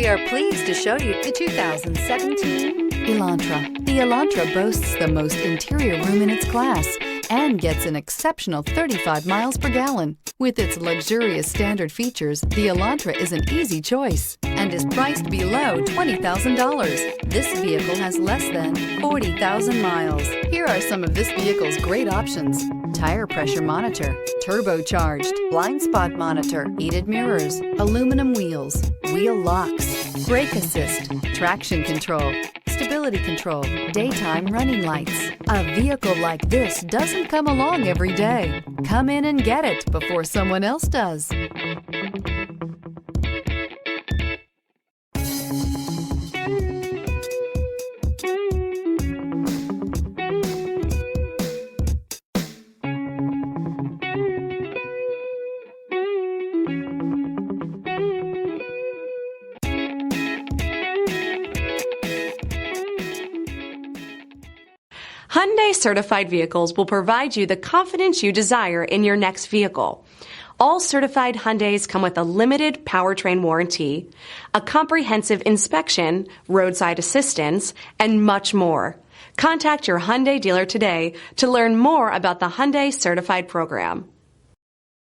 We are pleased to show you the 2017 Elantra. The Elantra boasts the most interior room in its class and gets an exceptional 35 miles per gallon. With its luxurious standard features, the Elantra is an easy choice and is priced below $20,000. This vehicle has less than 40,000 miles. Here are some of this vehicle's great options: tire pressure monitor, turbocharged, blind spot monitor, heated mirrors, aluminum wheels, wheel locks, brake assist, traction control, stability control, daytime running lights. A vehicle like this doesn't come along every day. Come in and get it before someone else does. Hyundai Certified Vehicles will provide you the confidence you desire in your next vehicle. All certified Hyundais come with a limited powertrain warranty, a comprehensive inspection, roadside assistance, and much more. Contact your Hyundai dealer today to learn more about the Hyundai Certified program.